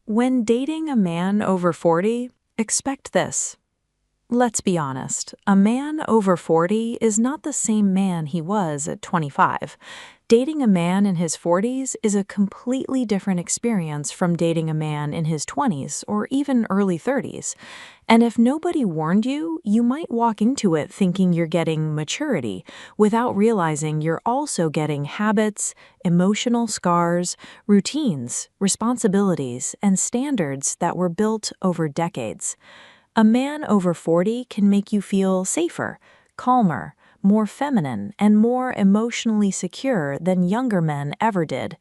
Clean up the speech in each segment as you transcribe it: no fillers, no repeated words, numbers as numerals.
When dating a man over 40, expect this. Let's be honest, a man over 40 is not the same man he was at 25. Dating a man in his 40s is a completely different experience from dating a man in his 20s or even early 30s. And if nobody warned you, you might walk into it thinking you're getting maturity without realizing you're also getting habits, emotional scars, routines, responsibilities, and standards that were built over decades. A man over 40 can make you feel safer, calmer, more feminine, and more emotionally secure than younger men ever did.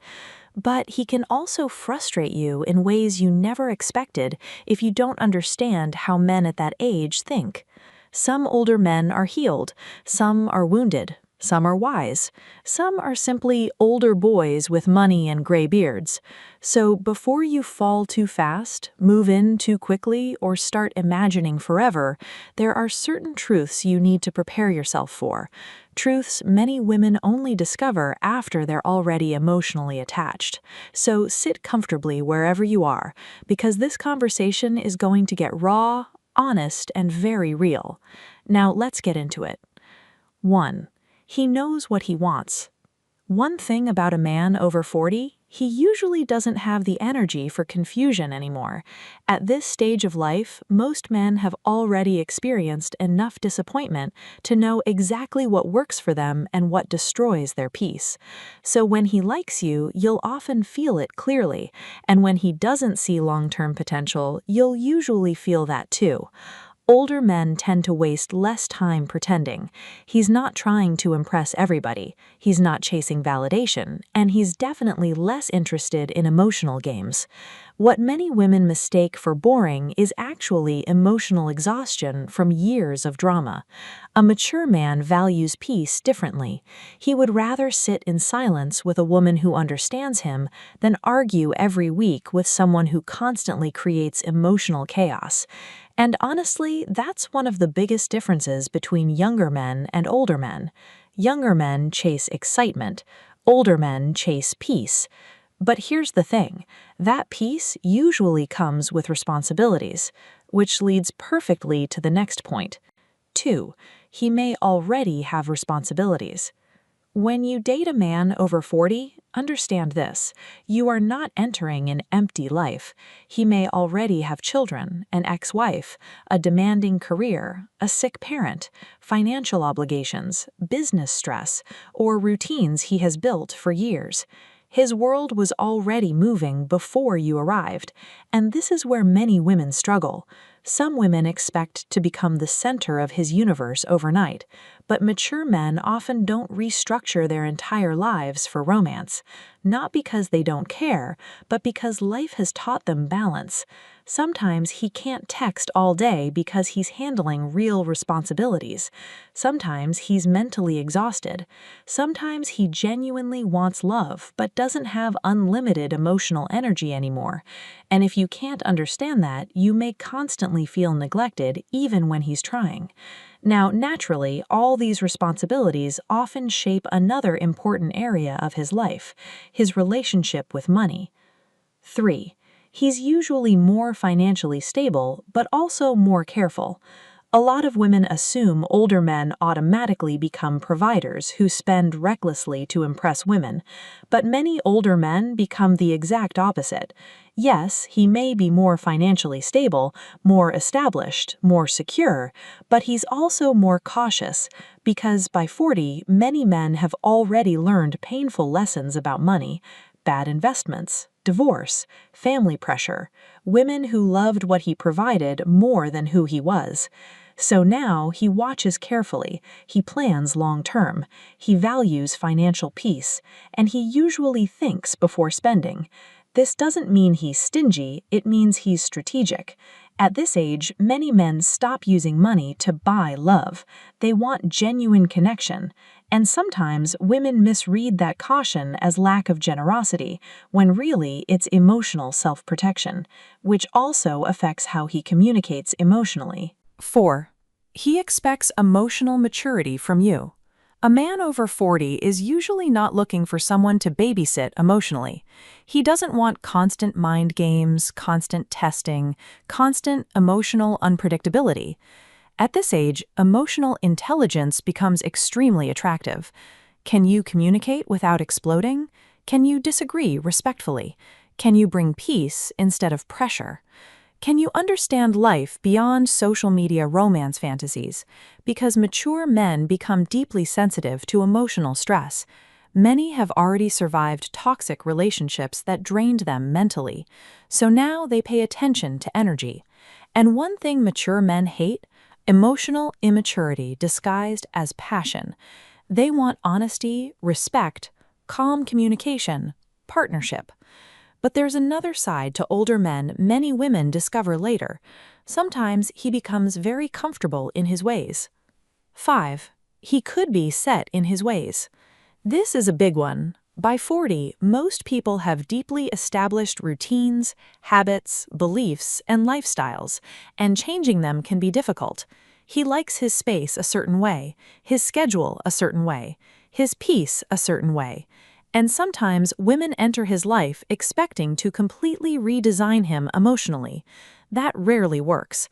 But he can also frustrate you in ways you never expected if you don't understand how men at that age think. Some older men are healed, some are wounded, some are wise, some are simply older boys with money and gray beards. So before you fall too fast, move in too quickly, or start imagining forever, there are certain truths you need to prepare yourself for. Truths many women only discover after they're already emotionally attached. So sit comfortably wherever you are, because this conversation is going to get raw, honest, and very real. Now let's get into it. 1. He knows what he wants. One thing about a man over 40, he usually doesn't have the energy for confusion anymore. At this stage of life, most men have already experienced enough disappointment to know exactly what works for them and what destroys their peace. So when he likes you, you'll often feel it clearly, and when he doesn't see long-term potential, you'll usually feel that too. Older men tend to waste less time pretending. He's not trying to impress everybody, he's not chasing validation, and he's definitely less interested in emotional games. What many women mistake for boring is actually emotional exhaustion from years of drama. A mature man values peace differently. He would rather sit in silence with a woman who understands him than argue every week with someone who constantly creates emotional chaos. And honestly, that's one of the biggest differences between younger men and older men. Younger men chase excitement, older men chase peace. But here's the thing, that peace usually comes with responsibilities, which leads perfectly to the next point. 2. He may already have responsibilities. When you date a man over 40, understand this. You are not entering an empty life. He may already have children, an ex-wife, a demanding career, a sick parent, financial obligations, business stress, or routines he has built for years. His world was already moving before you arrived, and this is where many women struggle. Some women expect to become the center of his universe overnight, but mature men often don't restructure their entire lives for romance, not because they don't care, but because life has taught them balance. Sometimes he can't text all day because he's handling real responsibilities. Sometimes he's mentally exhausted. Sometimes he genuinely wants love, but doesn't have unlimited emotional energy anymore. And if you can't understand that, you may constantly feel neglected even when he's trying. Now, naturally, all these responsibilities often shape another important area of his life, his relationship with money. 3. He's usually more financially stable, but also more careful. A lot of women assume older men automatically become providers who spend recklessly to impress women, but many older men become the exact opposite. Yes, he may be more financially stable, more established, more secure, but he's also more cautious, because by 40, many men have already learned painful lessons about money, bad investments, divorce, family pressure, women who loved what he provided more than who he was. So now he watches carefully, he plans long-term, he values financial peace, and he usually thinks before spending. This doesn't mean he's stingy, it means he's strategic. At this age, many men stop using money to buy love. They want genuine connection. And sometimes women misread that caution as lack of generosity, when really it's emotional self-protection, which also affects how he communicates emotionally. 4. He expects emotional maturity from you. A man over 40 is usually not looking for someone to babysit emotionally. He doesn't want constant mind games, constant testing, constant emotional unpredictability. At this age, emotional intelligence becomes extremely attractive. Can you communicate without exploding? Can you disagree respectfully? Can you bring peace instead of pressure? Can you understand life beyond social media romance fantasies? Because mature men become deeply sensitive to emotional stress. Many have already survived toxic relationships that drained them mentally, so now they pay attention to energy. And one thing mature men hate: emotional immaturity disguised as passion. They want honesty, respect, calm communication, partnership. But there's another side to older men many women discover later. Sometimes he becomes very comfortable in his ways. 5. He could be set in his ways. This is a big one. By 40, most people have deeply established routines, habits, beliefs, and lifestyles, and changing them can be difficult. He likes his space a certain way, his schedule a certain way, his peace a certain way. And sometimes women enter his life expecting to completely redesign him emotionally. That rarely works.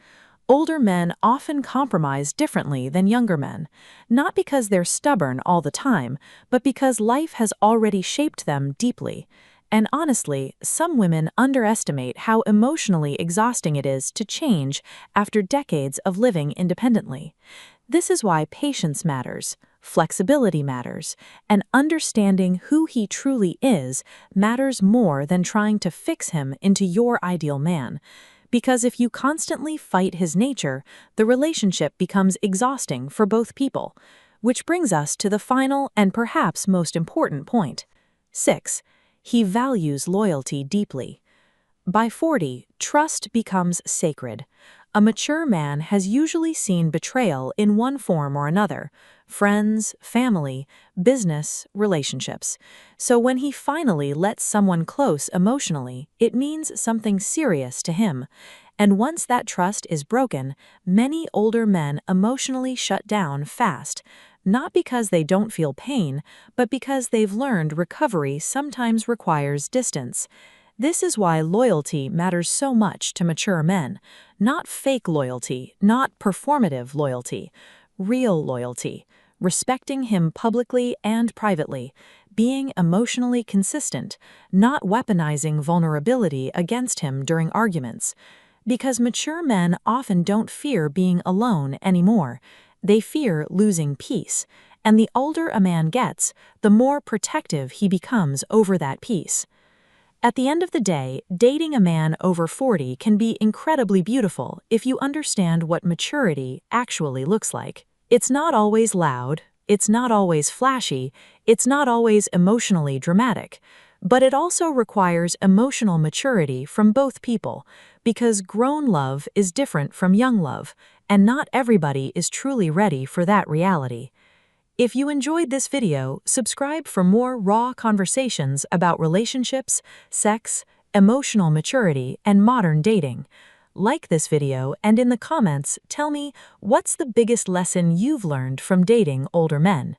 Older men often compromise differently than younger men, not because they're stubborn all the time, but because life has already shaped them deeply. And honestly, some women underestimate how emotionally exhausting it is to change after decades of living independently. This is why patience matters, flexibility matters, and understanding who he truly is matters more than trying to fix him into your ideal man. Because if you constantly fight his nature, the relationship becomes exhausting for both people. Which brings us to the final and perhaps most important point. 6. He values loyalty deeply. By 40, trust becomes sacred. A mature man has usually seen betrayal in one form or another: friends, family, business, relationships. So when he finally lets someone close emotionally, it means something serious to him. And once that trust is broken, many older men emotionally shut down fast, not because they don't feel pain, but because they've learned recovery sometimes requires distance. This is why loyalty matters so much to mature men. Not fake loyalty, not performative loyalty, real loyalty. Respecting him publicly and privately, being emotionally consistent, not weaponizing vulnerability against him during arguments. Because mature men often don't fear being alone anymore. They fear losing peace. And the older a man gets, the more protective he becomes over that peace. At the end of the day, dating a man over 40 can be incredibly beautiful if you understand what maturity actually looks like. It's not always loud, it's not always flashy, it's not always emotionally dramatic, but it also requires emotional maturity from both people, because grown love is different from young love, and not everybody is truly ready for that reality. If you enjoyed this video, subscribe for more raw conversations about relationships, sex, emotional maturity, and modern dating. Like this video, and in the comments, tell me, what's the biggest lesson you've learned from dating older men?